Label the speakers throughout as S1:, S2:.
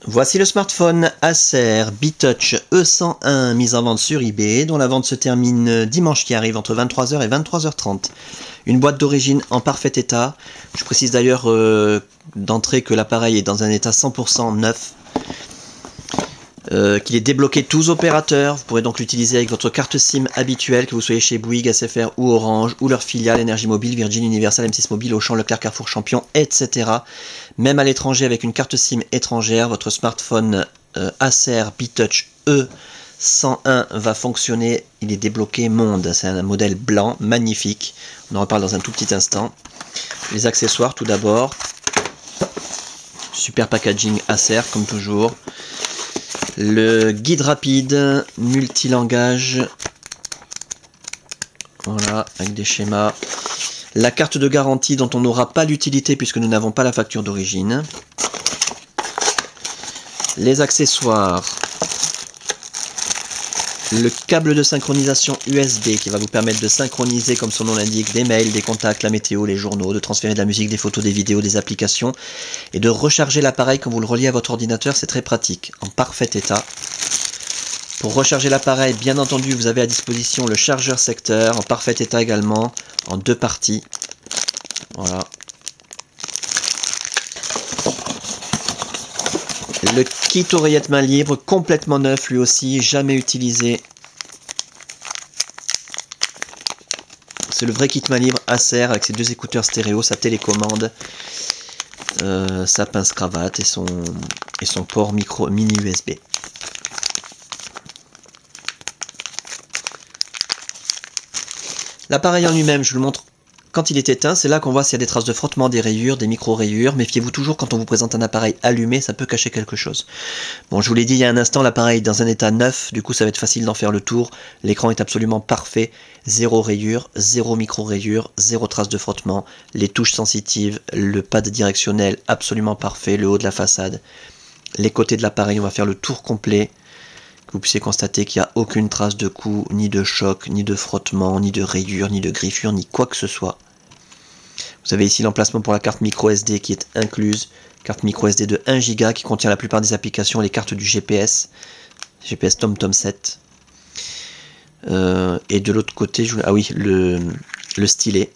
S1: Voici le smartphone Acer B-Touch E101 mis en vente sur eBay, dont la vente se termine dimanche qui arrive entre 23h et 23h30. Une boîte d'origine en parfait état. Je précise d'ailleurs d'entrée que l'appareil est dans un état 100% neuf. Qu'il est débloqué tous opérateurs. Vous pourrez donc l'utiliser avec votre carte SIM habituelle, que vous soyez chez Bouygues, SFR ou Orange, ou leur filiale Énergie Mobile, Virgin, Universal, M6 Mobile, Auchan, Leclerc, Carrefour, Champion, etc. Même à l'étranger avec une carte SIM étrangère, votre smartphone Acer B-Touch E101 va fonctionner. Il est débloqué monde. C'est un modèle blanc, magnifique. On en reparle dans un tout petit instant. Les accessoires tout d'abord. Super packaging Acer comme toujours. Le guide rapide, multilangage, voilà, avec des schémas. La carte de garantie dont on n'aura pas l'utilité puisque nous n'avons pas la facture d'origine. Les accessoires. Le câble de synchronisation USB qui va vous permettre de synchroniser, comme son nom l'indique, des mails, des contacts, la météo, les journaux, de transférer de la musique, des photos, des vidéos, des applications et de recharger l'appareil quand vous le reliez à votre ordinateur. C'est très pratique, en parfait état. Pour recharger l'appareil, bien entendu, vous avez à disposition le chargeur secteur, en parfait état également, en deux parties. Voilà. Le kit oreillette main libre, complètement neuf lui aussi, jamais utilisé. C'est le vrai kit main libre Acer avec ses deux écouteurs stéréo, sa télécommande, sa pince cravate et son port mini USB. L'appareil en lui-même, je vous le montre quand il est éteint, c'est là qu'on voit s'il y a des traces de frottement, des rayures, des micro-rayures. Méfiez-vous toujours quand on vous présente un appareil allumé, ça peut cacher quelque chose. Bon, je vous l'ai dit il y a un instant, l'appareil est dans un état neuf, du coup ça va être facile d'en faire le tour. L'écran est absolument parfait, zéro rayure, zéro micro-rayure, zéro trace de frottement. Les touches sensitives, le pad directionnel absolument parfait, le haut de la façade. Les côtés de l'appareil, on va faire le tour complet. Que vous puissiez constater qu'il n'y a aucune trace de coup, ni de choc, ni de frottement, ni de rayure, ni de griffure, ni quoi que ce soit. Vous avez ici l'emplacement pour la carte micro SD qui est incluse. Carte micro SD de 1 Go qui contient la plupart des applications, les cartes du GPS. GPS TomTom 7. Et de l'autre côté, ah oui, le stylet.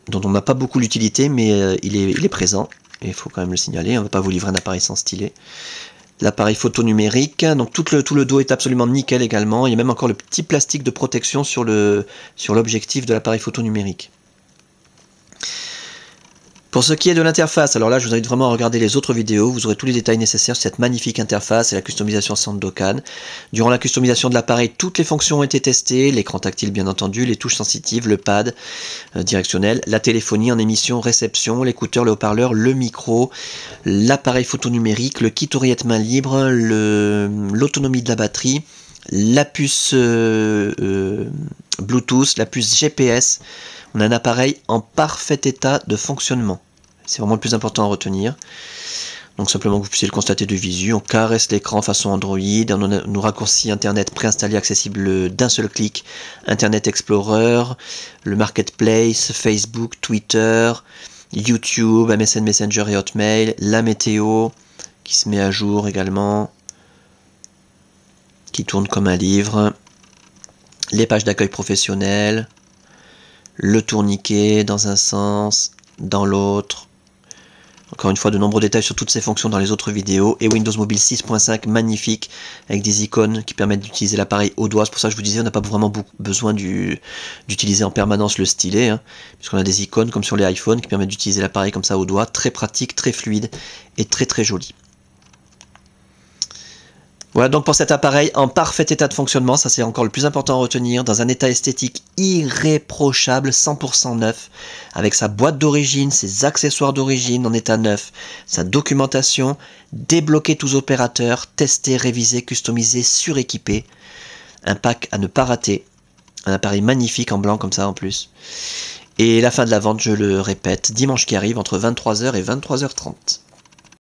S1: Dont on n'a pas beaucoup l'utilité, mais il est présent. Et il faut quand même le signaler, on ne va pas vous livrer un appareil sans stylet. L'appareil photo numérique, donc tout le dos est absolument nickel également. Il y a même encore le petit plastique de protection sur l'objectif de l'appareil photo numérique. Pour ce qui est de l'interface, alors là je vous invite vraiment à regarder les autres vidéos, vous aurez tous les détails nécessaires sur cette magnifique interface et la customisation Sandokan. Durant la customisation de l'appareil, toutes les fonctions ont été testées, l'écran tactile bien entendu, les touches sensitives, le pad directionnel, la téléphonie en émission, réception, l'écouteur, le haut-parleur, le micro, l'appareil photo numérique, le kit oreillette main libre, l'autonomie de la batterie, la puce Bluetooth, la puce GPS. On a un appareil en parfait état de fonctionnement. C'est vraiment le plus important à retenir. Donc simplement que vous puissiez le constater de visu. On caresse l'écran façon Android. On a nos raccourcis Internet préinstallés accessibles d'un seul clic. Internet Explorer, le Marketplace, Facebook, Twitter, YouTube, MSN Messenger et Hotmail. La météo qui se met à jour également. Qui tourne comme un livre. Les pages d'accueil professionnelles. Le tourniquet dans un sens, dans l'autre. Encore une fois, de nombreux détails sur toutes ces fonctions dans les autres vidéos. Et Windows Mobile 6.5, magnifique, avec des icônes qui permettent d'utiliser l'appareil au doigt. C'est pour ça que je vous disais, on n'a pas vraiment besoin d'utiliser en permanence le stylet, hein, puisqu'on a des icônes comme sur les iPhones qui permettent d'utiliser l'appareil comme ça au doigt. Très pratique, très fluide et très très joli. Voilà donc pour cet appareil en parfait état de fonctionnement, ça c'est encore le plus important à retenir, dans un état esthétique irréprochable, 100% neuf, avec sa boîte d'origine, ses accessoires d'origine en état neuf, sa documentation, débloquer tous opérateurs, tester, réviser, customiser, suréquiper, un pack à ne pas rater, un appareil magnifique en blanc comme ça en plus, et la fin de la vente, je le répète, dimanche qui arrive entre 23h et 23h30.